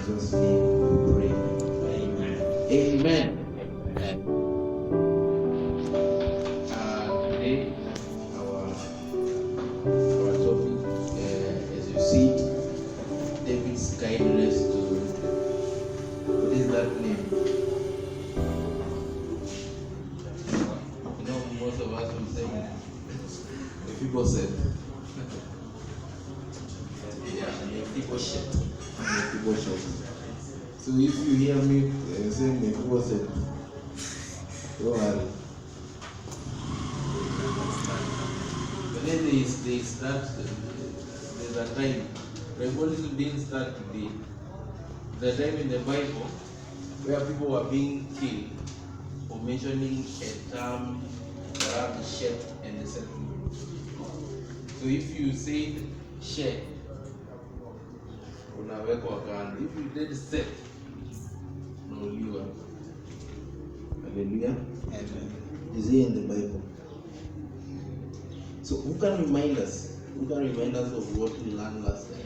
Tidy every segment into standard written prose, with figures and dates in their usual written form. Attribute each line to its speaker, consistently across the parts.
Speaker 1: Jesus' name we pray.
Speaker 2: Amen.
Speaker 1: Amen.
Speaker 2: Today, our topic, as you see, David's kindness to, what is that name? You know, most of us will say mephibosheth. Yeah, mephibosheth.
Speaker 1: Mephibosheth. So if you hear me say Mephibosheth, don't worry.
Speaker 2: But then they start, there's a time, revolution didn't start today. The time in the Bible where people were being killed for mentioning a term around the shed and the settlement. So if you said shed, unawekwa kando. If you did set, unauliwa.
Speaker 1: Hallelujah.
Speaker 2: Amen.
Speaker 1: Is he in the Bible? So who can remind us? Who can remind us of what we learned last time?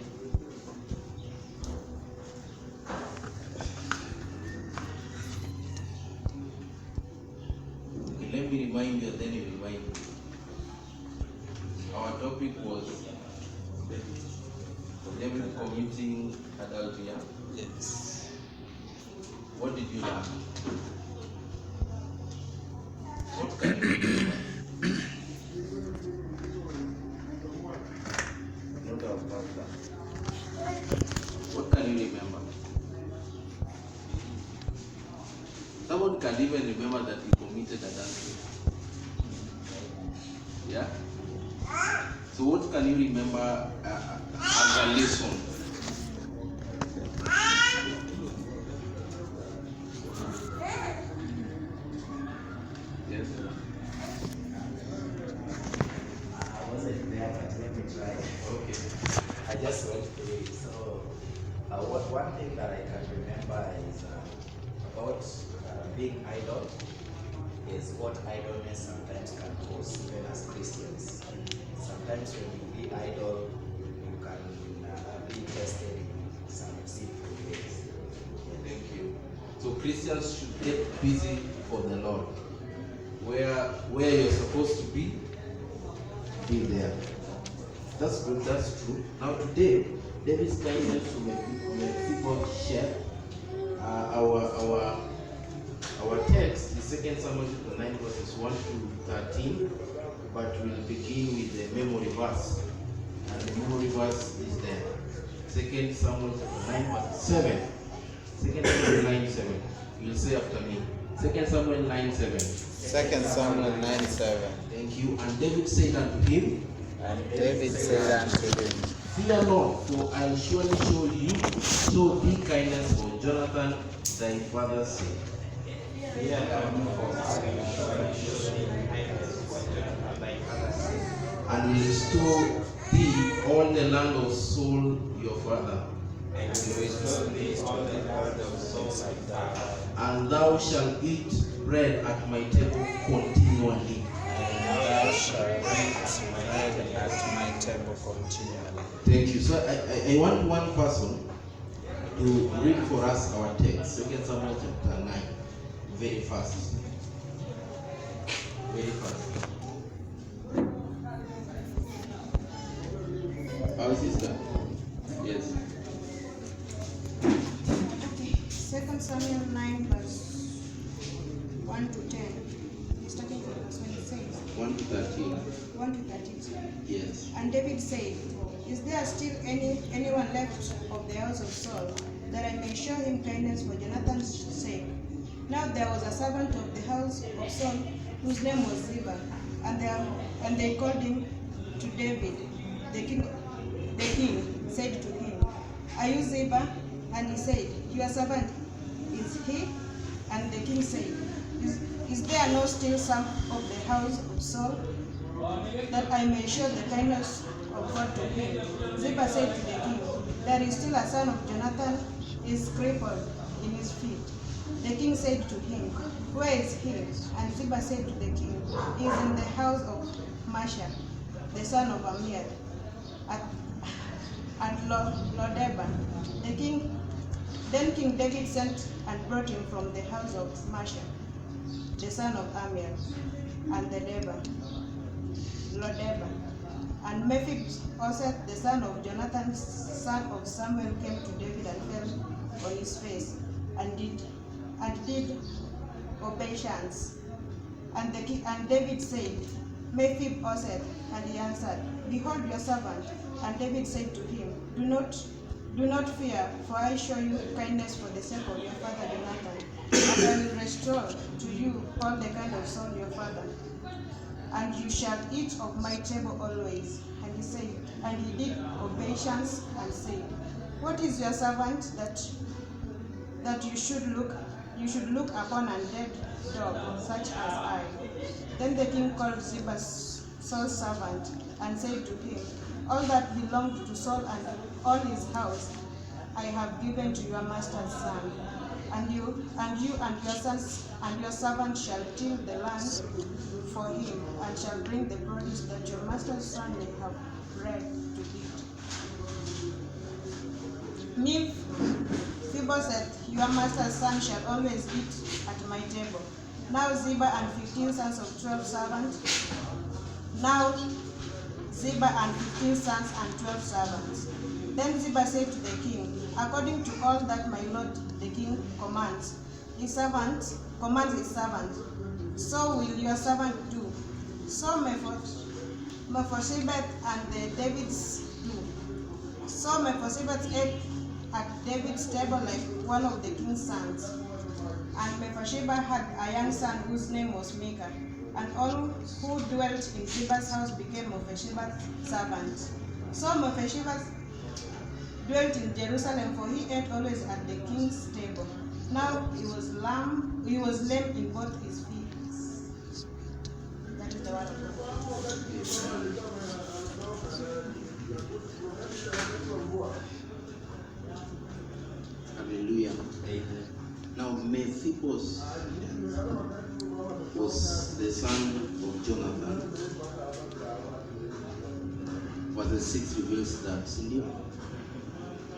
Speaker 2: Okay, let me remind you, then you remind me. Our topic was David committing adultery.
Speaker 3: Yes.
Speaker 2: What did you learn? What can you remember? Not our pastor. What can you remember? Someone can even remember that he committed adultery. Yeah? So what can you remember as a lesson? Yes.
Speaker 3: I wasn't there, but let me try.
Speaker 2: Okay.
Speaker 3: I just went through it. So, one thing that I can remember is about being idle, is what idleness sometimes can cause, even as Christians. Sometimes when you be idle, you can be tested in some sinful ways.
Speaker 2: Thank you. So Christians should get busy for the Lord. Where you're supposed to be there. That's good, that's true. Now today, David's kindness to Mephibosheth, our text is 2 Samuel 9 verses 1 to 13, but we'll begin with the memory verse. And the memory verse is there. 2 Samuel 9 verse 7. 2 Samuel 9 7. You'll say after me. 2 Samuel 9 7.
Speaker 4: 2 Samuel 9:7.
Speaker 2: Thank you. And David said unto him,
Speaker 4: And David said unto him,
Speaker 2: Fear not, for I'll surely show thee kindness for Jonathan thy father's sake.
Speaker 3: Fear not, for I will surely show thee kindness for Jonathan thy father's sake.
Speaker 2: And will restore thee all the land of Saul your father.
Speaker 3: And will restore thee all the land of Saul thy father.
Speaker 2: And thou shalt eat bread at my table continually.
Speaker 4: And thou shalt eat bread at my table continually.
Speaker 2: Thank you. So I want one person to read for us our text, 2 Samuel chapter 9, very fast. Very fast. Our sister. Yes.
Speaker 5: Okay, 2 Samuel 9 verse 1 to 10. Starting from verse 1 it says,
Speaker 2: 1 to 13.
Speaker 5: 1 to 13. Sorry.
Speaker 2: Yes.
Speaker 5: And David said, Is there still anyone left of the house of Saul, that I may show him kindness for Jonathan's sake? Now there was a servant of the house of Saul, whose name was Ziba, and they called him to David. The king said to him, Are you Ziba? And he said, Your servant is he? And the king said, Is there no still some of the house of Saul, that I may show the kindness of God to him? Ziba said to the king, There is still a son of Jonathan, is crippled in his feet. The king said to him, Where is he? And Ziba said to the king, He is in the house of Masha, the son of Amir, at Lodebar. The king Then King David sent and brought him from the house of Masha, the son of Amiel, and the Lodeba. And Mephibosheth, the son of Jonathan, son of Samuel, came to David and fell on his face, and did obeisance. And David said, Mephibosheth, and he answered, Behold your servant. And David said to him, Do not fear, for I show you kindness for the sake of your father Jonathan, and I will restore to you all the kind of soul your father. And you shall eat of my table always. And he said, and he did obeisance and said, What is your servant that you should look upon a dead dog such as I? Then the king called Ziba, Saul's servant, and said to him, All that belonged to Saul and all his house I have given to your master's son. And you and your sons and your servant shall till the land for him, and shall bring the produce that your master's son may have bread to eat. Mephibosheth, your master's son, shall always eat at my table. Now Ziba and 15 sons of 12 servants. Now Ziba and 15 sons and 12 servants. Then Ziba said to the king, According to all that my lord the king commands his servant, so will your servant do. So Mephibosheth and the David's do. So Mephibosheth ate at David's table like one of the king's sons. And Mephibosheth had a young son whose name was Micah. And all who dwelt in Ziba's house became Mephibosheth's servants. So Mephibosheth dwelt in Jerusalem, for he ate always at the king's table. Now he was lame in both his feet. That is the word of God.
Speaker 1: Hallelujah. Now Mephibosheth was the son of Jonathan. Verse 6 reveals that.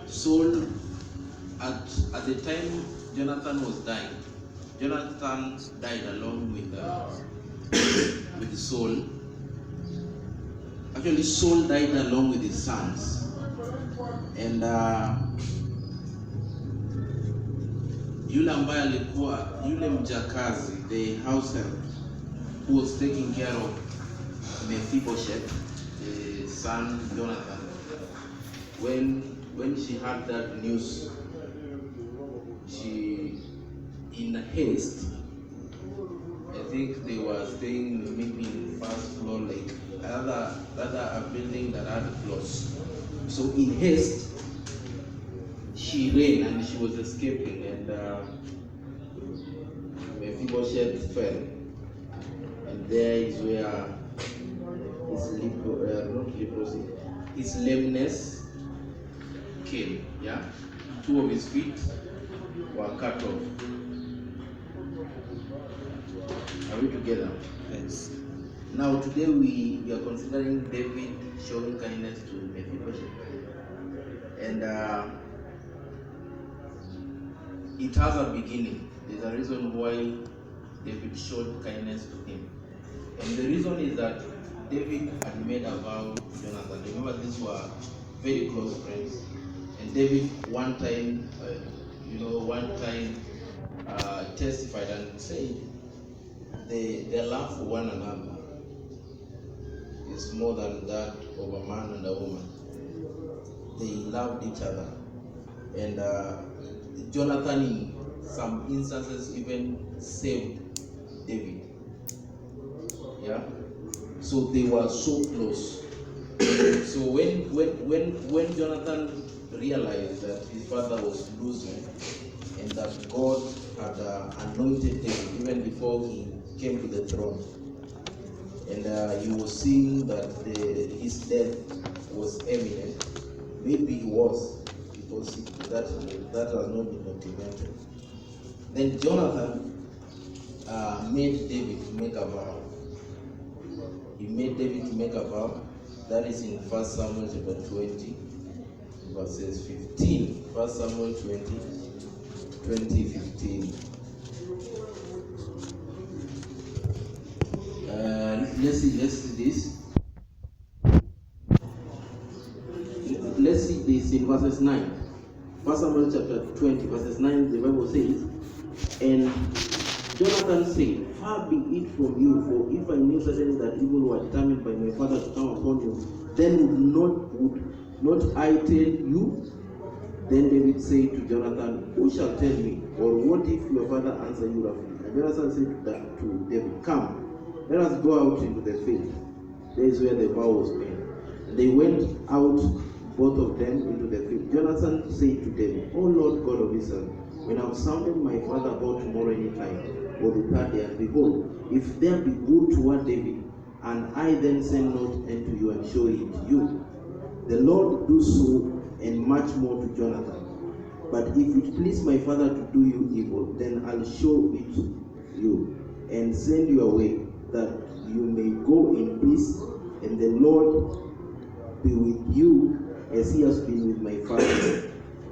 Speaker 1: Saul, at the time Jonathan was dying, Jonathan died along with Saul. Actually, Saul died along with his sons. And yule ambaye alikuwa yule mjakazi, the house help, who was taking care of Mephibosheth, the son Jonathan, when she heard that news, she, in haste, I think they were staying maybe in the first floor, like a building that had floors. So in haste, she ran and she was escaping, and Mephibosheth fell, and there is where his lameness came. Yeah, 2 of his feet were cut off. Are we together?
Speaker 4: Yes.
Speaker 1: Now today we are considering David showing kindness to Mephibosheth, and it has a beginning. There's a reason why David showed kindness to him, and the reason is that David had made a vow to Jonathan. Remember, these were very close friends, and David one time testified and said their love for one another is more than that of a man and a woman. They loved each other, and Jonathan in some instances even saved David. Yeah, so they were so close. So when Jonathan realized that his father was losing, and that God had anointed him even before he came to the throne, and he was seeing that his death was imminent. Maybe he was, because that has not been documented. Then Jonathan made David to make a vow. He made David to make a vow. That is in 1 Samuel chapter 20, verses 15. 1 1 Samuel 20:15. Let's see this. Let's see this in verses 9. 1 Samuel chapter 20, verses 9, the Bible says, and Jonathan said, far be it from you, for if I knew certainly that evil were determined by my father to come upon you, then would not I tell you? Then David said to Jonathan, who shall tell me? Or what if your father answer you roughly? And Jonathan said to David, come, let us go out into the field. There is where the vow was made. And they went out, both of them, into the field. Jonathan said to David, O Lord God of Israel, when I have sounded my father about tomorrow any time, or the third day, and behold, if there be good toward David, and I then send not unto you and show it to you, the Lord do so, and much more to Jonathan. But if it please my father to do you evil, then I'll show it to you, and send you away, that you may go in peace, and the Lord be with you, as he has been with my father.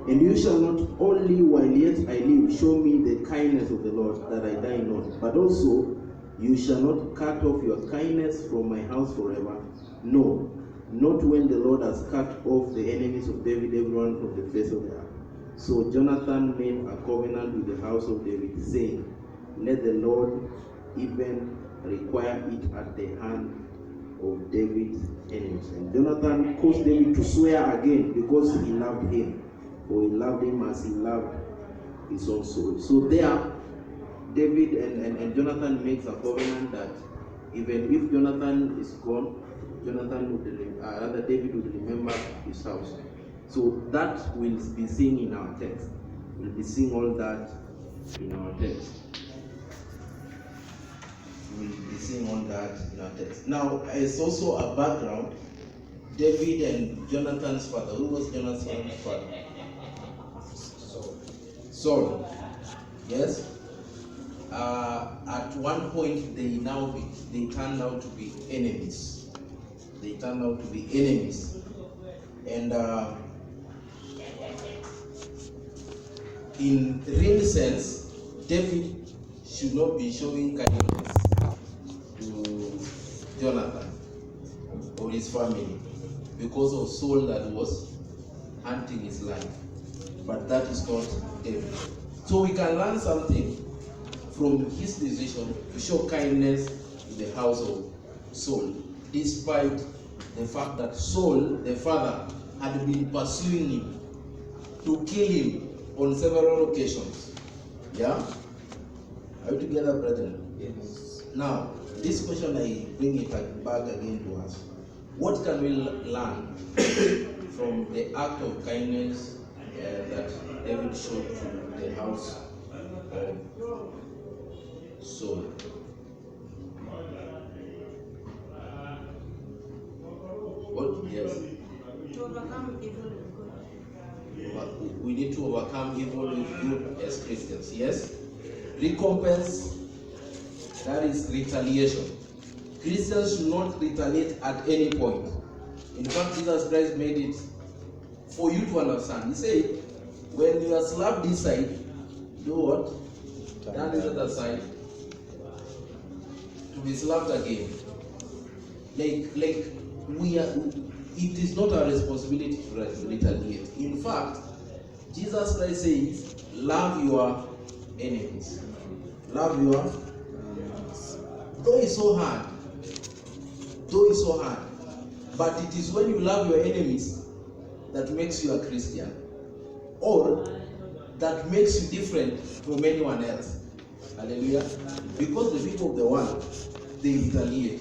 Speaker 1: And you shall not only while yet I live show me the kindness of the Lord, that I die not, but also you shall not cut off your kindness from my house forever. No, not when the Lord has cut off the enemies of David, everyone from the face of the earth. So Jonathan made a covenant with the house of David, saying, let the Lord even require it at the hand of David's enemies. And Jonathan caused David to swear again, because he loved him. For he loved him as he loved his own soul. So there, David and Jonathan makes a covenant that even if Jonathan is gone, David would remember his house. So that will be seen in our text. We'll be seeing all that in our text. We'll be seeing all that in our text. Now, it's also a background. David and Jonathan's father. Who was Jonathan's father? Saul. Yes. At one point, they turned out to be enemies. And in real sense, David should not be showing kindness to Jonathan or his family because of Saul that was hunting his life. But that is not David. So we can learn something from his decision to show kindness in the house of Saul, despite the fact that Saul, the father, had been pursuing him to kill him on several occasions. Yeah? Are you together, brethren?
Speaker 3: Yes.
Speaker 1: Now, this question I bring it back again to us. What can we learn from the act of kindness that David showed to the house of Saul? What? Yes.
Speaker 5: To overcome evil with good.
Speaker 1: We need to overcome evil with good as Christians. Yes. Recompense, that is retaliation. Christians should not retaliate at any point. In fact, Jesus Christ made it for you to understand. He said, when you are slapped this side, do what? Turn this other side to be slapped again. Like we are. It is not our responsibility to retaliate. In fact, Jesus Christ says, love your enemies. Love your enemies. Though it's so hard. But it is when you love your enemies that makes you a Christian, or that makes you different from anyone else. Hallelujah. Because the people of the world, they retaliate.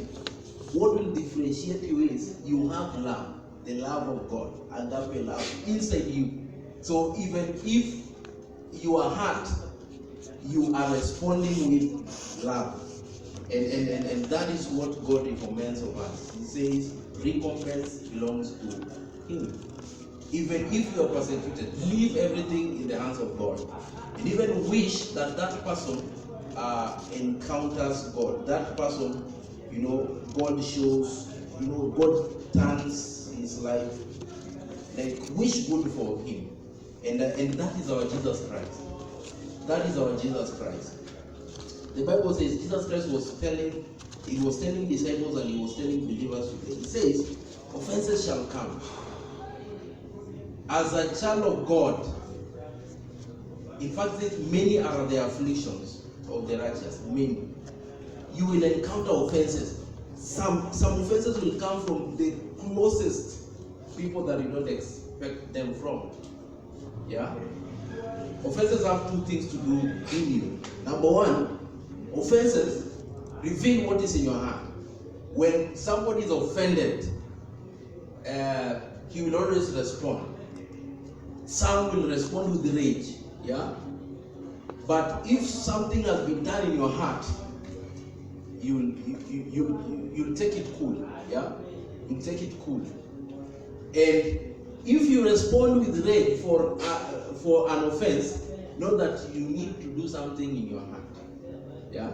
Speaker 1: What will differentiate you is you have love, the love of God, agape love inside you. So even if you are hurt, you are responding with love. And that is what God recommends of us. He says recompense belongs to Him. Even if you are persecuted, leave everything in the hands of God. And even wish that person encounters God. That person, God shows, God turns his life. Like, wish good for him. And that is our Jesus Christ. That is our Jesus Christ. The Bible says Jesus Christ was telling disciples and he was telling believers today. He says, offenses shall come. As a child of God, in fact, many are the afflictions of the righteous. Many. You will encounter offenses. Some offenses will come from the closest people that you don't expect them from. Yeah? Offenses have two things to do in you. Number one, offenses reveal what is in your heart. When somebody is offended, he will always respond. Some will respond with rage. Yeah? But if something has been done in your heart, you'll take it cool. Yeah? You'll take it cool. And if you respond with rage for an offense, know that you need to do something in your heart. Yeah?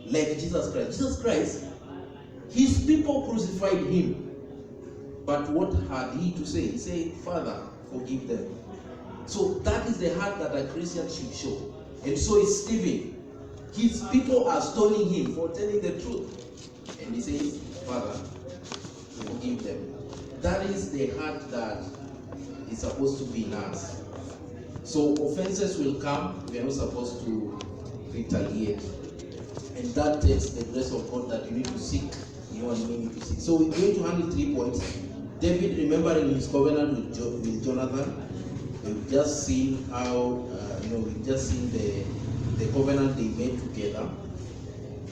Speaker 1: Like Jesus Christ. Jesus Christ, his people crucified him. But what had he to say? He said, Father, forgive them. So that is the heart that a Christian should show. And so is Stephen. His people are stoning him for telling the truth. And he says, Father, forgive them. That is the heart that is supposed to be in us. So offenses will come. We are not supposed to retaliate. And that takes the grace of God that you need to seek. You and me need to seek. So we're going to handle 3 points. David remembering his covenant with Jonathan. We've just seen how, we've just seen the covenant they made together.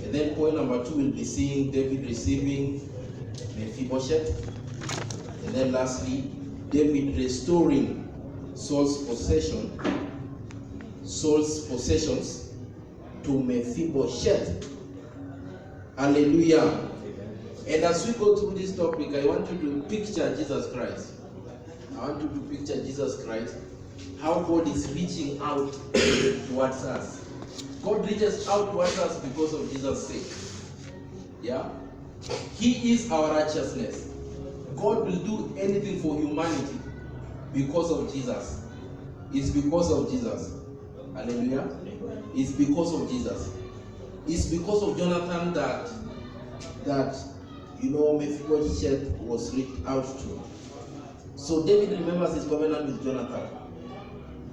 Speaker 1: And then point number 2 will be seeing David receiving mephibosheth. And then lastly, David restoring Saul's possessions to Mephibosheth. Hallelujah. And as we go through this topic, I want you to picture Jesus Christ. I want you to picture Jesus Christ, how God is reaching out towards us. God reaches out towards us because of Jesus' sake. Yeah? He is our righteousness. God will do anything for humanity because of Jesus. It's because of Jesus. Hallelujah. It's because of Jesus. It's because of Jonathan that Mephibosheth was reached out to. So David remembers his covenant with Jonathan.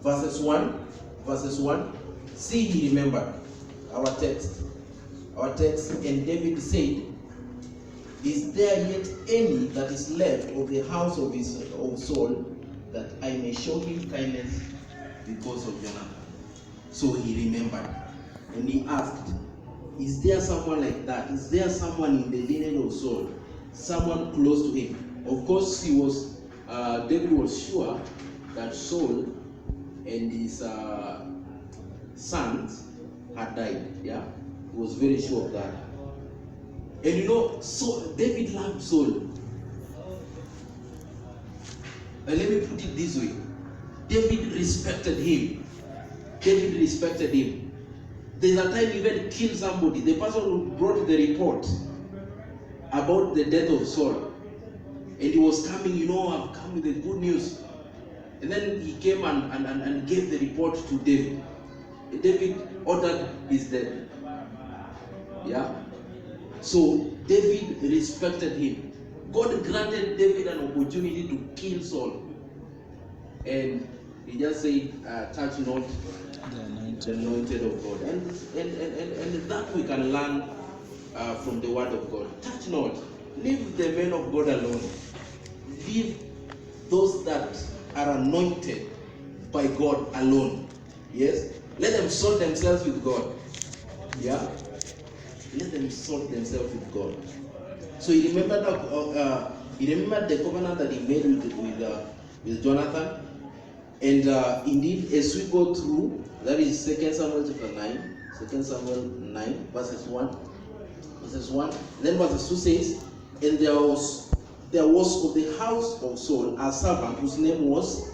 Speaker 1: Verses 1. See, he remembered our text. And David said, is there yet any that is left of the house of Saul, that I may show him kindness because of Jonathan? So he remembered. And he asked, is there someone like that? Is there someone in the lineage of Saul? Someone close to him? Of course, David was sure that Saul and his sons had died. Yeah? He was very sure of that. And so David loved Saul. And let me put it this way. David respected him. There's a time he even killed somebody. The person who brought the report about the death of Saul. And he was coming, I've come with the good news. And then he came and gave the report to David. And David ordered his death. Yeah? So David respected him. God granted David an opportunity to kill Saul. And he just said, touch not the anointed of God. And that we can learn from the word of God. Touch not. Leave the men of God alone. Leave those that are anointed by God alone. Yes? Let them sort themselves with God. Yeah? Let them sort themselves with God. So he remembered the covenant that he made with Jonathan. And indeed, as we go through, that is 2 Samuel chapter 9, 2 Samuel 9, verses 1. Then verse 2 says, and there was of the house of Saul a servant whose name was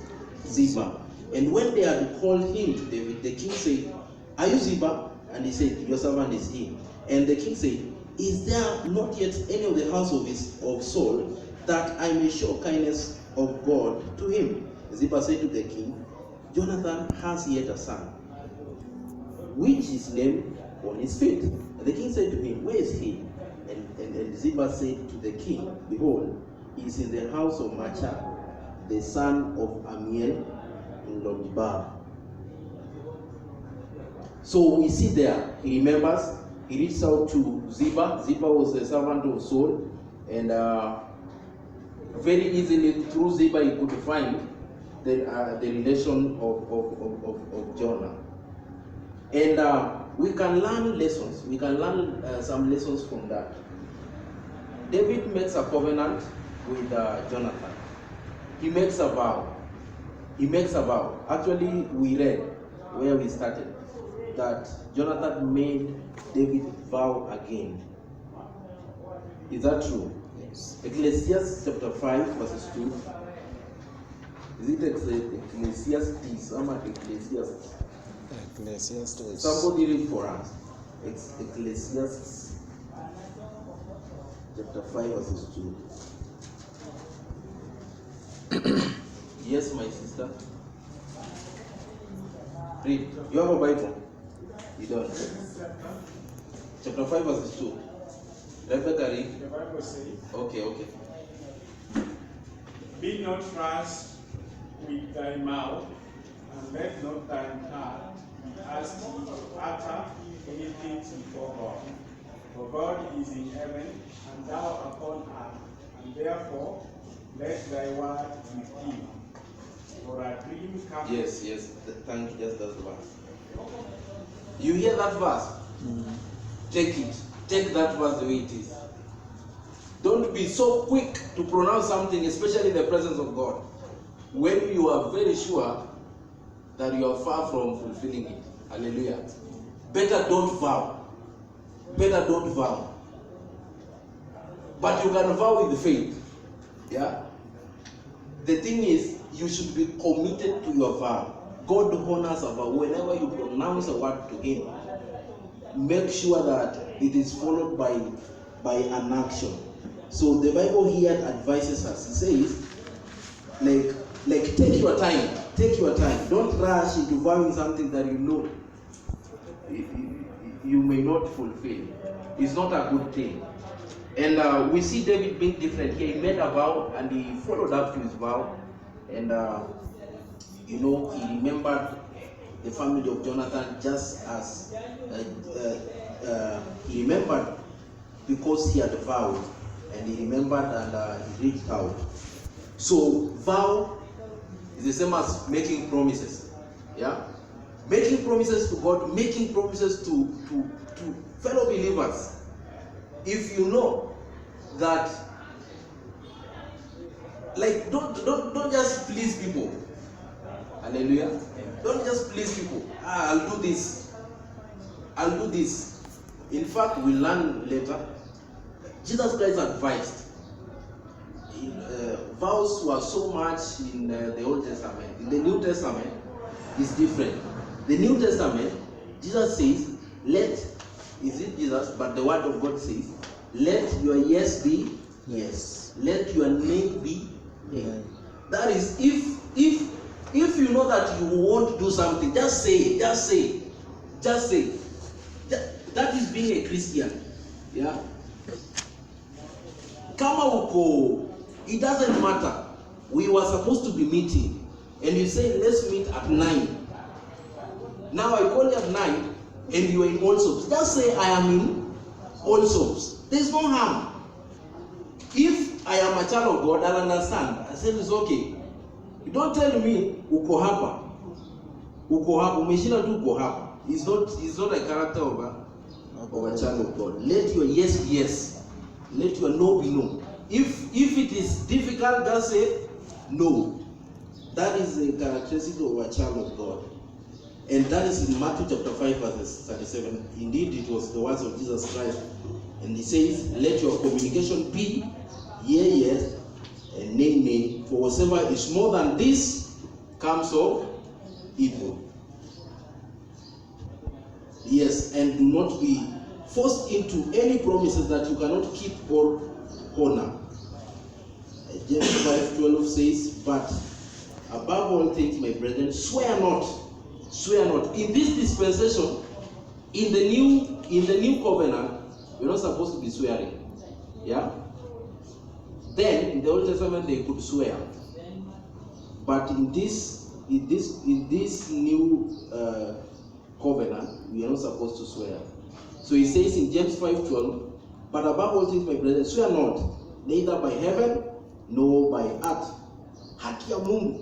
Speaker 1: Ziba. And when they had called him to David, the king said, are you Ziba? And he said, your servant is he. And the king said, is there not yet any of the house of Saul, that I may show kindness of God to him? Ziba said to the king, Jonathan has yet a son, which is named on his feet. And the king said to him, where is he? And Ziba said to the king, behold, he is in the house of Macha, the son of Amiel in Lodibar. So we see there, he remembers, he reached out to Ziba. Ziba was a servant of Saul, and very easily through Ziba he could find the relation of Jonah. And we can learn lessons. We can learn some lessons from that. David makes a covenant with Jonathan. He makes a vow. He makes a vow. Actually, we read where we started that Jonathan made David vow again. Is that true?
Speaker 4: Yes.
Speaker 1: Ecclesiastes chapter 5 verses 2. Is it Ecclesiastes? Ecclesiastes.
Speaker 4: Ecclesiastes.
Speaker 1: Somebody read for us. It's Ecclesiastes chapter 5 verses 2. Yes, my sister. Read. You have a Bible? You don't. Chapter 5 verses 2. Rebecca, read.
Speaker 6: The Bible says,
Speaker 1: Okay.
Speaker 6: be not rash with thy mouth, and let not thine heart be hasty to utter anything before God. For God is in heaven, and thou upon earth, and therefore let thy word be few. For a dream comes.
Speaker 1: Yes. Thank you. Just that verse. You hear that verse? Take it. Take that verse the way it is. Don't be so quick to pronounce something, especially in the presence of God, when you are very sure that you are far from fulfilling it. Hallelujah. Better don't vow. Better don't vow. But you can vow with faith. Yeah? The thing is, you should be committed to your vow. God honors a vow. Whenever you pronounce a word to Him, make sure that it is followed by an action. So the Bible here advises us. It says, like take your time. Take your time. Don't rush into vowing something that you know you may not fulfill. It's not a good thing. And we see David being different here. He made a vow and he followed up to his vow. And he remembered the family of Jonathan just as he remembered because he had vowed, and he remembered and he reached out. So vow is the same as making promises. Yeah, making promises to God, making promises to fellow believers. If you know that, like, don't just please people. Hallelujah. Don't just please people. I'll do this. I'll do this. In fact, we learn later. Jesus Christ advised. Vows were so much in the Old Testament. In the New Testament, it's different. The New Testament, Jesus says, but the word of God says, let your yes be yes. Let your nay be nay. That is, if you know that you won't do something, just say it. Just say it. Just say it. That is being a Christian. Yeah. Kama uko, it doesn't matter. We were supposed to be meeting, and you say let's meet at 9. Now I call you at 9, and you are in Allsops. Just say I am in Allsops. There's no harm. If I am a child of God, I'll understand. I said it's okay. You don't tell me uko hapa. Uko hapa. Umeshinda tu uko hapa. It's not a character of a child of God. Let your yes be yes. Let your no be no. If it is difficult, just say no. That is a characteristic of a child of God. And that is in Matthew chapter 5 verse 37. Indeed, it was the words of Jesus Christ. And he says, let your communication be yea, yes, and nay, nay. For whatsoever is more than this comes of evil. Yes, and do not be forced into any promises that you cannot keep or honor. James 5:12 says, but Above all things, my brethren, swear not. Swear not. In this dispensation, in the new covenant, we're not supposed to be swearing. Yeah? Then in the Old Testament they could swear. But in this new covenant, we are not supposed to swear. So he says in James 5:12, but above all things, my brethren, swear not, neither by heaven nor by earth. Haki ya Mungu.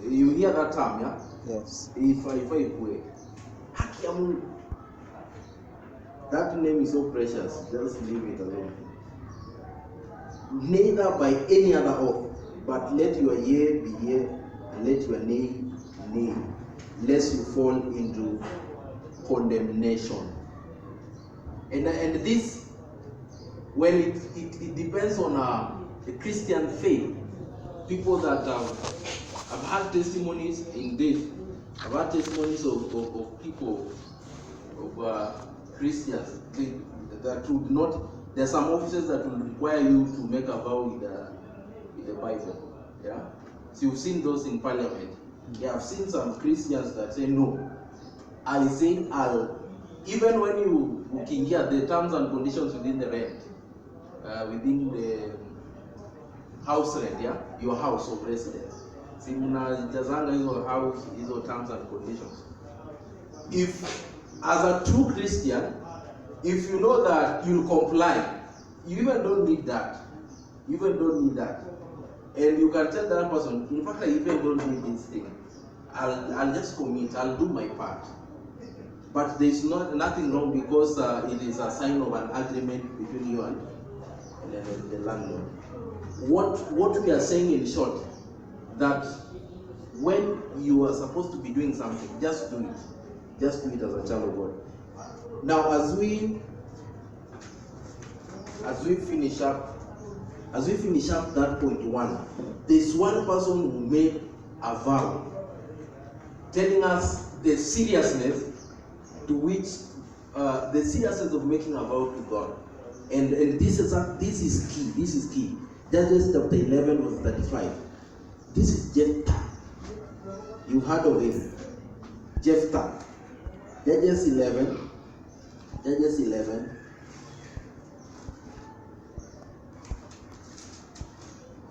Speaker 1: You hear that term, yeah?
Speaker 4: Yes.
Speaker 1: If I pray, haki ya Mungu. That name is so precious. Just leave it alone. Neither by any other oath, but let your yea be yea, and let your nay nay, lest you fall into condemnation. And this, well, it depends on the Christian faith. People that have had testimonies in this, I've had testimonies of people, of Christians, that would not. There are some offices that will require you to make a vow with the Bible. Yeah? So you've seen those in Parliament. Yeah, I've seen some Christians that say, no, I say even when you can hear the terms and conditions within the rent, within the house rent, yeah? Your house of residence. See, jazanga is house, is terms and conditions. If, as a true Christian, if you know that you'll comply, you even don't need that. You even don't need that. And you can tell that person, in fact, I even don't need this thing. I'll just commit, I'll do my part. But there's nothing wrong because it is a sign of an agreement between you and the landlord. What we are saying in short, that when you are supposed to be doing something, just do it. Just do it as a child of God. Now, as we finish up that point one, there's one person who made a vow, telling us the seriousness to which the seriousness of making a vow to God, and this is key. This is key. Judges chapter 11 verse 35. This is Jephthah. You heard of him, Jephthah. Judges 11. Judges 11.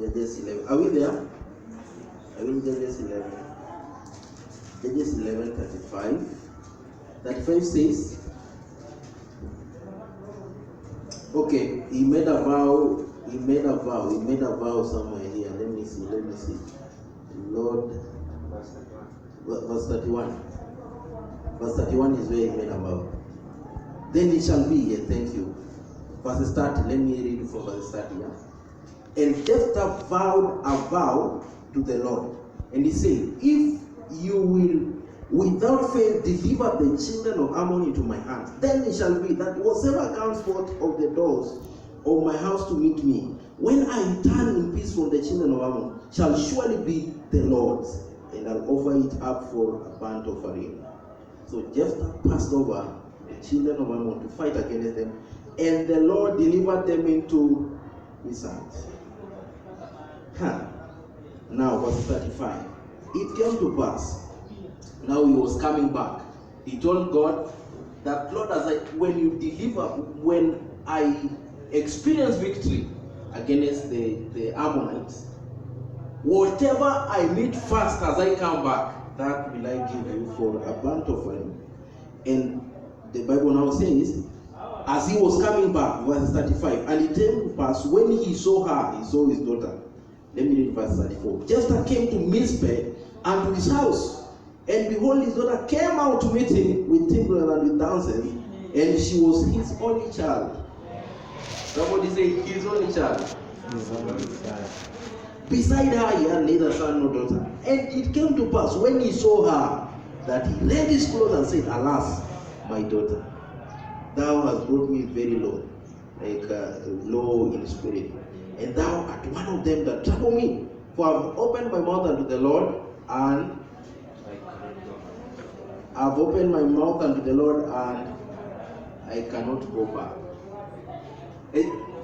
Speaker 1: Judges 11. Are we there? Are we in Judges 11? Judges 11, 35. 35 says, okay, he made a vow somewhere here. Let me see. Lord, verse 31. Verse 31 is where he made a vow. Then it shall be, thank you. Verse 30, let me read from verse 30. Yeah? And Jephthah vowed a vow to the Lord. And he said, if you will without fail deliver the children of Ammon into my hands, then it shall be that whatsoever comes forth of the doors of my house to meet me, when I return in peace from the children of Ammon, shall surely be the Lord's, and I'll offer it up for a burnt offering. So Jephthah passed over the children of Ammon to fight against them, and the Lord delivered them into his hands. Now, verse 35. It came to pass, now he was coming back. He told God that, Lord, when I experience victory against the Ammonites, whatever I meet first as I come back, that will I give you for a burnt offering. And the Bible now says, as he was coming back, verse 35, and it came to pass when he saw her, he saw his daughter. Let me read verse 34. Jephthah came to Mizpeh and to his house, and behold, his daughter came out to meet him with timbrels and with dances, and she was his only child. Somebody say his only child.
Speaker 4: His only child.
Speaker 1: Beside her, he had neither son nor daughter. And it came to pass when he saw her that he rent his clothes and said, alas, my daughter, thou hast brought me very low, low in spirit, and thou art one of them that trouble me. For I have opened my mouth unto the Lord, and I cannot go back.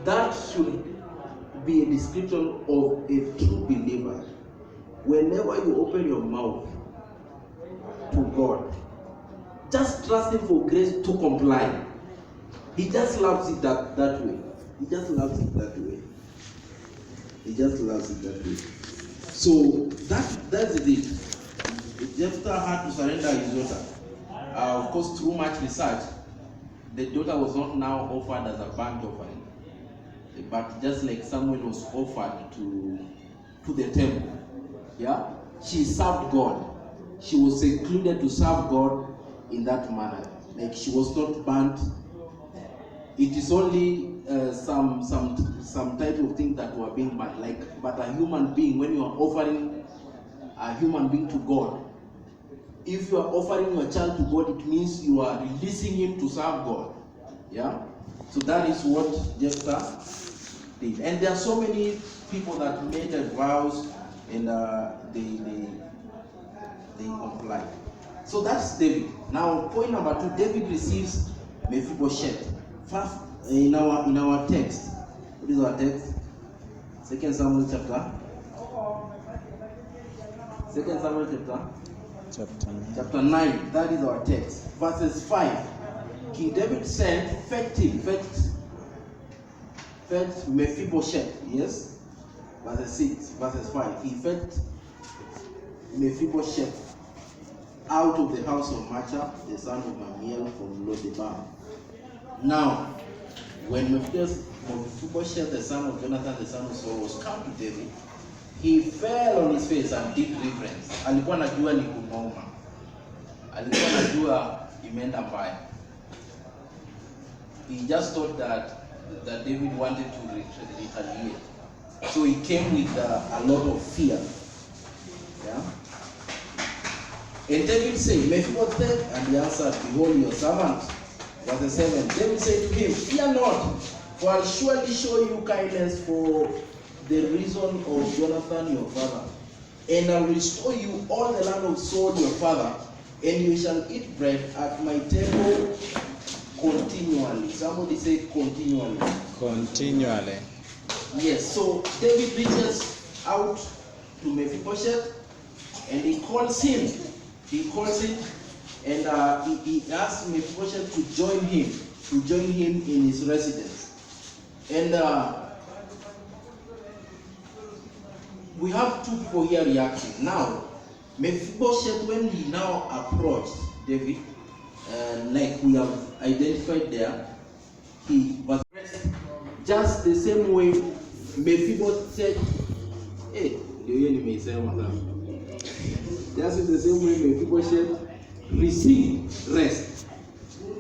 Speaker 1: That should be a description of a true believer. whenever you open your mouth to God, just trust Him for grace to comply. He just loves it that way. He just loves it that way. He just loves it that way. So that's it. Jephthah had to surrender his daughter. Of course, through much research, the daughter was not now offered as a burnt offering, but just like Samuel was offered to the temple. Yeah, she served God. She was secluded to serve God in that manner. Like she was not burnt. It is only some type of things that were being burnt. But a human being, when you are offering a human being to God, if you are offering your child to God, it means you are releasing him to serve God. Yeah? So that is what Jephthah did. And there are so many people that made their vows and they complied. So that's David. Now, point number 2, David receives Mephibosheth. First, in our text, what is our text? 2 Samuel chapter 9. That is our text. Verses 5. King David said, fetch Mephibosheth. Yes. Verses 6, verses 5. He fetched Mephibosheth out of the house of Macha, the son of Mamiel from Lodebar. Now, when Mephibosheth, the son of Jonathan, the son of Saul, was come to David, he fell on his face and did reverence. Alikuwa anajua ni kumauma. Alikuwa anajua imeenda mbaya. He just thought that David wanted to retaliate. So he came with a lot of fear. Yeah. And David said, Mephibosheth, and he answered, behold your servant. Verse 7. David said to him, fear not, for I'll surely show you kindness for the reason of Jonathan your father. And I'll restore you all the land of Saul your father, and you shall eat bread at my table continually. Somebody say continually.
Speaker 4: Continually.
Speaker 1: Yes, so David reaches out to Mephibosheth and he calls him. And he asked Mephibosheth to join him in his residence. And we have two people here reacting. Now, Mephibosheth, when he now approached David, like we have identified there, he was dressed just the same way Mephibosheth. Just in the same way Mephibosheth received rest.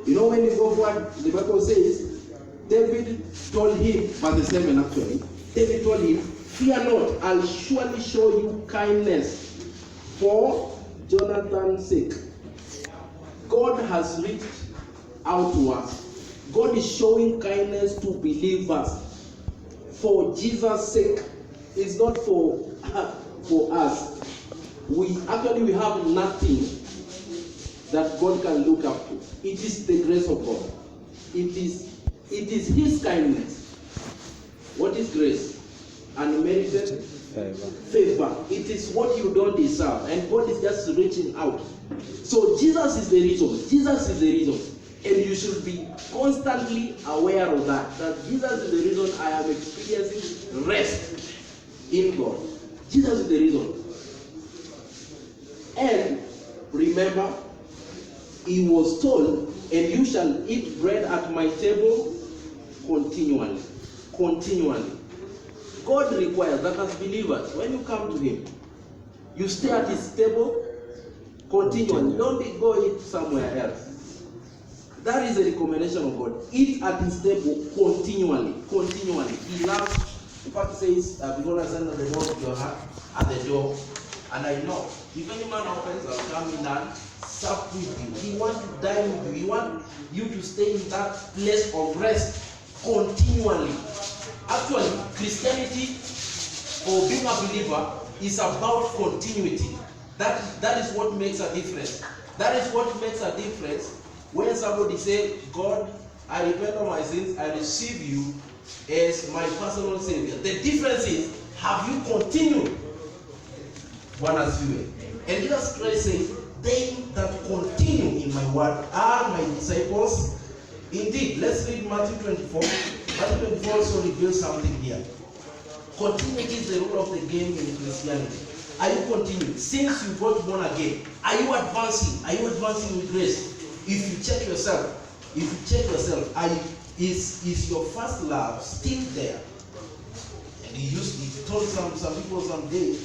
Speaker 1: You know, when you go forward, the Bible says, David told him, verse 7 actually, David told him, fear not, I'll surely show you kindness for Jonathan's sake. God has reached out to us. God is showing kindness to believers for Jesus' sake. It's not for us. We have nothing that God can look up to. It is the grace of God. It is His kindness. What is grace? Unmerited favor. It is what you don't deserve, and God is just reaching out. So Jesus is the reason. And you should be constantly aware of that Jesus is the reason I am experiencing rest in God. Jesus is the reason. And remember, he was told, and you shall eat bread at my table continually. God requires that as believers, when you come to him, you stay at his table continually. Don't go eat somewhere else. That is a recommendation of God. Eat at his table continually. He loves, in fact, it says, before I send the door of your heart at the door, and I know, if any man opens, I'll come in and sup with you. He wants to dine with you. He wants you to stay in that place of rest continually. Actually, Christianity, or being a believer, is about continuity. That is what makes a difference. That is what makes a difference when somebody says, God, I repent of my sins, I receive you as my personal Savior. The difference is, have you continued Bwana asifiwe. And Jesus Christ said, they that continue in my word are my disciples. Indeed, let's read Matthew 24. Matthew 24 also reveals something here. Continuity is the rule of the game in Christianity. Are you continuing? Since you got born again, are you advancing? Are you advancing with grace? If you check yourself, is your first love still there? And he told some people someday,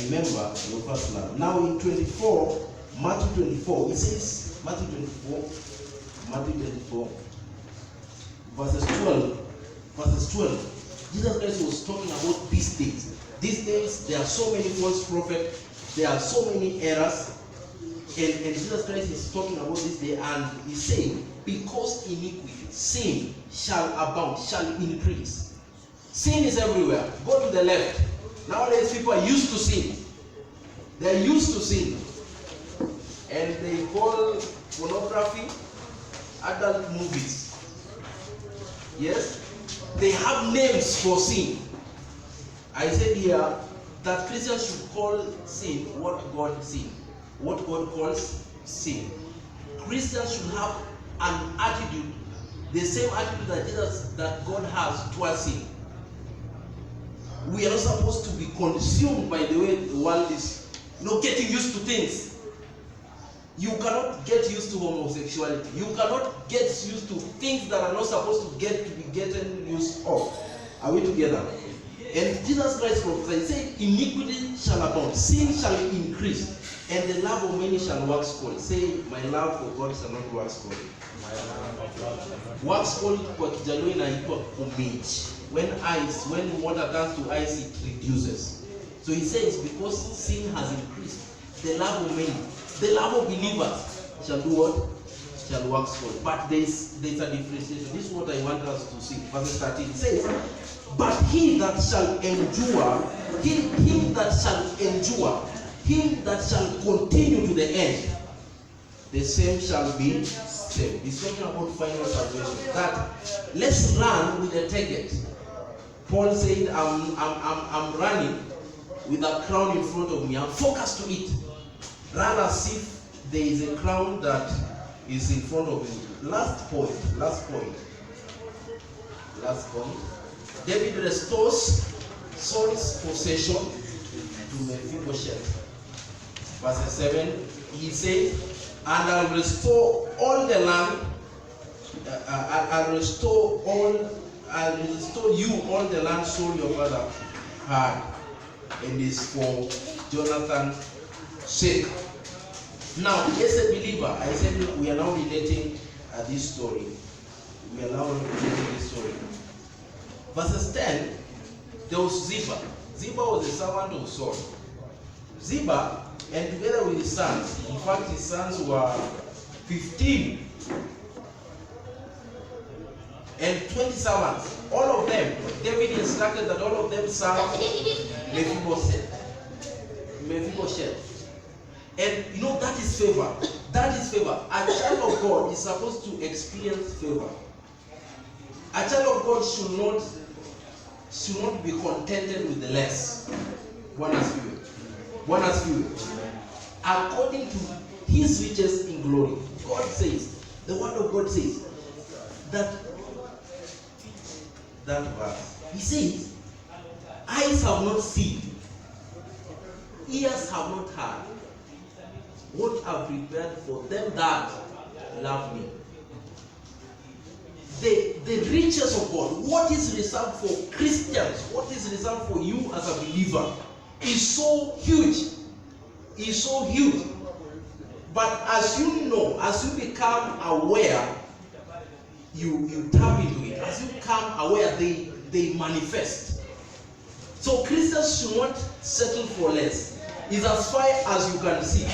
Speaker 1: remember your first love. Now in 24, Matthew 24, it says, Matthew 24, verses 12. Jesus Christ was talking about these days. These days, there are so many false prophets, there are so many errors, and Jesus Christ is talking about this day, and he's saying, because iniquity, sin shall abound, shall increase. Sin is everywhere. Go to the left. Nowadays, people are used to sin. They are used to sin. And they call pornography adult movies. Yes? They have names for sin. I said here that Christians should call sin what God sin. What God calls sin. Christians should have an attitude, the same attitude that God has towards sin. We are not supposed to be consumed by the way the world is, getting used to things. You cannot get used to homosexuality. You cannot get used to things that are not supposed to be getting used of. Are we together? And Jesus Christ prophesied, said, iniquity shall abound, sin shall increase, and the love of many shall wax cold. Say, my love for God shall not wax cold. Wax cold kwa Kijaluo inaitwa umage. When water turns to ice, it reduces. So he says, because sin has increased, the love of many, the love of believers shall do what? Shall wax cold. But there's a differentiation. This is what I want us to see. Verse 13 says, but he that shall endure, him that shall continue to the end, the same shall be saved. He's talking about final salvation. That let's run with a target. Paul said, I'm running with a crown in front of me. I'm focused to it. Run as if there is a crown that is in front of you. Last point. David restores Saul's possession to Mephibosheth. Verse 7, he says, and I'll restore all the land, I'll restore you all the land Saul your father had, and is for Jonathan's sake. Now, as a believer, I said we are now relating this story. Verses 10, there was Ziba. Ziba was a servant of Saul. Ziba, and together with his sons, in fact his sons were 15 and 20 servants. All of them, David instructed that all of them serve Mephibosheth. And that is favor. That is favor. A child of God is supposed to experience favor. A child of God should not be contented with the less. One has view. According to his riches in glory. God says, the word of God says that verse. He says, eyes have not seen, ears have not heard what I've prepared for them that love me. The riches of God, what is reserved for Christians, what is reserved for you as a believer, is so huge. Is so huge. But as you become aware, you tap into it. As you become aware, they manifest. So Christians should not settle for less. It's as far as you can see.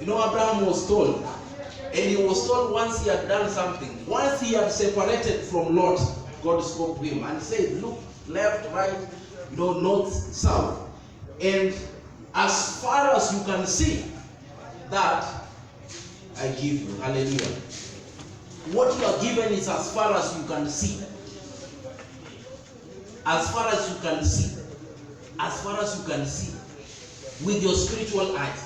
Speaker 1: Abraham was told, and he was told once he had done something. Once he had separated from Lot, God spoke to him and said, look, left, right, north, south. And as far as you can see, that I give you. Hallelujah. What you are given is as far as you can see. As far as you can see. As far as you can see. with your spiritual eyes.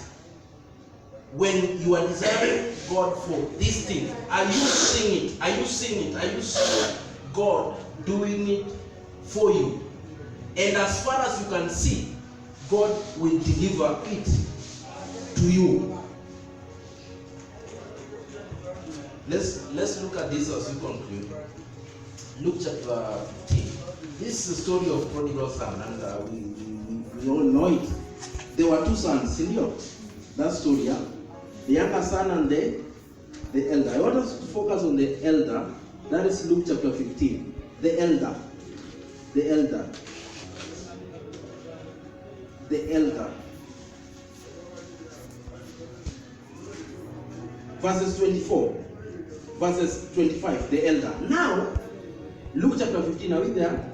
Speaker 1: When you are desiring God for this thing, are you seeing it? Are you seeing it? Are you seeing God doing it for you? And as far as you can see, God will deliver it to you. Let's look at this as we conclude. Luke chapter 15. This is the story of prodigal son, and we all know it. There were two sons, senior. That story, yeah? The younger son and the elder. I want us to focus on the elder. That is Luke chapter 15. The elder. The elder. The elder. Verses 24. Verses 25. The elder. Now, Luke chapter 15. Are we there?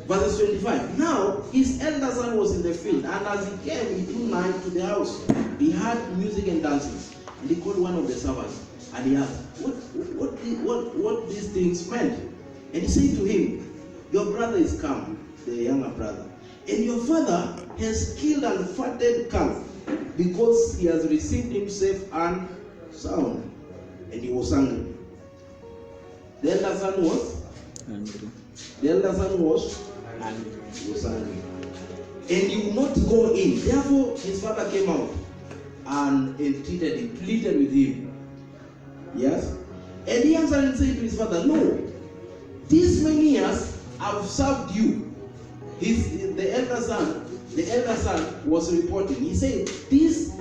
Speaker 1: Verses 25. Now, his elder son was in the field, and as he came, he drew nigh to the house. He heard music and dancing. And he called one of the servants, and he asked, what these things meant? And he said to him, your brother is come, the younger brother, and your father has killed and fatted calf, because he has received him safe and sound. And he was angry. The elder son was angry. The elder son was angry. He was angry. And he would not go in. Therefore, his father came out and entreated him, pleaded with him. Yes? And he answered and said to his father, no, these many years I've served you. The elder son was reporting. He said, these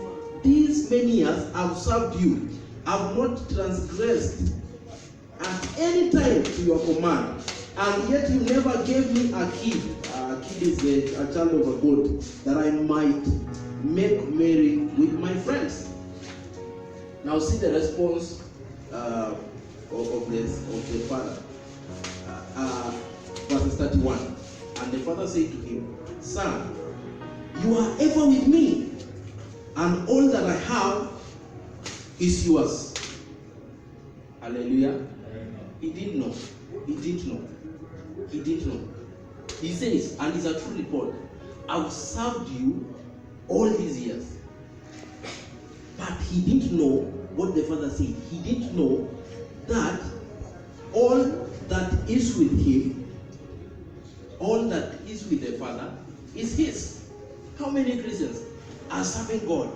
Speaker 1: many years I've served you. I've not transgressed at any time to your command. And yet you never gave me a kid. A kid is a child of a goat, that I might make merry with my friends. Now see the response of the father. Verse 31. And the father said to him, son, you are ever with me, and all that I have is yours. Hallelujah. He didn't know. He didn't know. He didn't know. He says, and it's a true report, I've served you all these years. But he didn't know what the father said. He didn't know that all that is with him, all that is with the father, is his. How many Christians are serving God?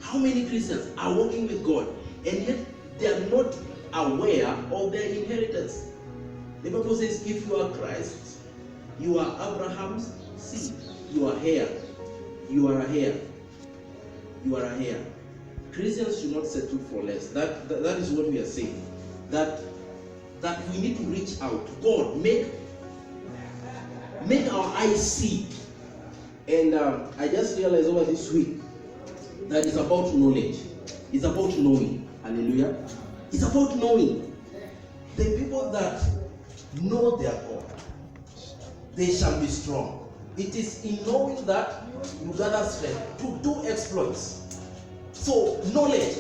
Speaker 1: How many Christians are walking with God, and yet they are not aware of their inheritance? The Bible says, if you are Christ, you are Abraham's seed. You are heir. You are a heir. You are a heir. Christians should not settle for less. That is what we are saying. That we need to reach out. God, make our eyes see. And I just realized over this week that it's about knowledge. It's about knowing. Hallelujah. It's about knowing. The people that know their God, they shall be strong. It is in knowing that you gather strength to do exploits. So knowledge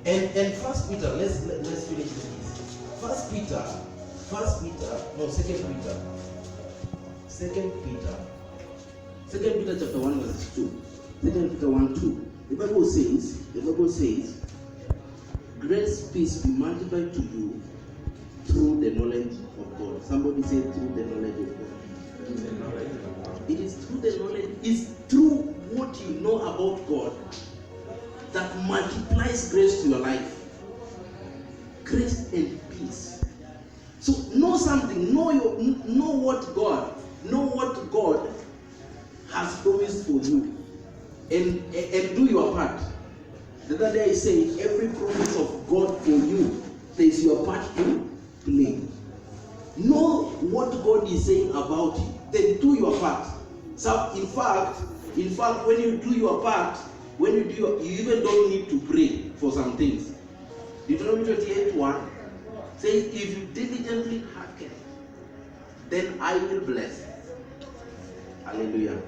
Speaker 1: and 1 Peter. Let's finish with this. 2 Peter chapter 1 verse 2. 2 Peter 1:2. The Bible says, grace, peace be multiplied to you through the knowledge of God. Somebody say, through the knowledge of God. It is through the knowledge, it's through what you know about God that multiplies grace to your life. Grace and peace. So know something, know what God has promised for you, and do your part. The other day I said, every promise of God for you, there is your part to play. Know what God is saying about you, then do your part. So in fact, when you do your part, you even don't need to pray for some things. Deuteronomy 28:1 says, if you diligently hearken, then I will bless. Hallelujah.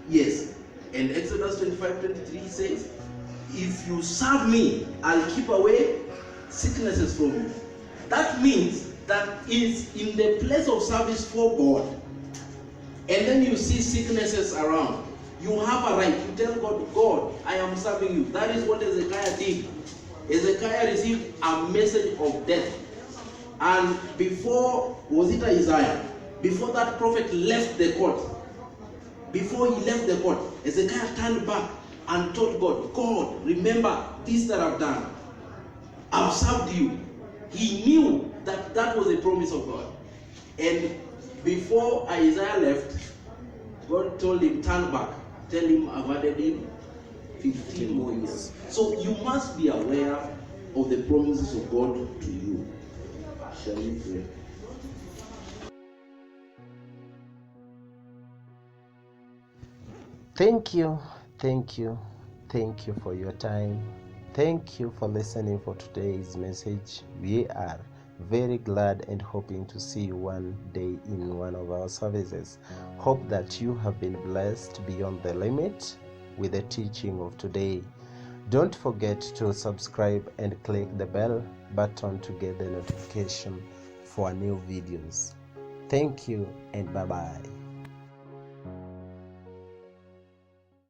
Speaker 1: Yes. And Exodus 25:23 says, if you serve me, I'll keep away sicknesses from you. That means that is in the place of service for God, and then you see sicknesses around, You have a right. You tell God, God, I am serving you. That is what Hezekiah did. Hezekiah received a message of death. And before, was it Isaiah? Before that prophet left the court, before he left the court, Hezekiah turned back and told God, God, remember this that I've done. I've served you. He knew that that was a promise of God. And before Isaiah left, God told him, turn back. Tell him I've added him 15 more years. So you must be aware of the promises of God to you. Shall we pray?
Speaker 7: Thank you for your time. Thank you for listening for today's message. We are very glad and hoping to see you one day in one of our services. Hope that you have been blessed beyond the limit with the teaching of today. Don't forget to subscribe and click the bell button to get the notification for new videos. Thank you and bye-bye.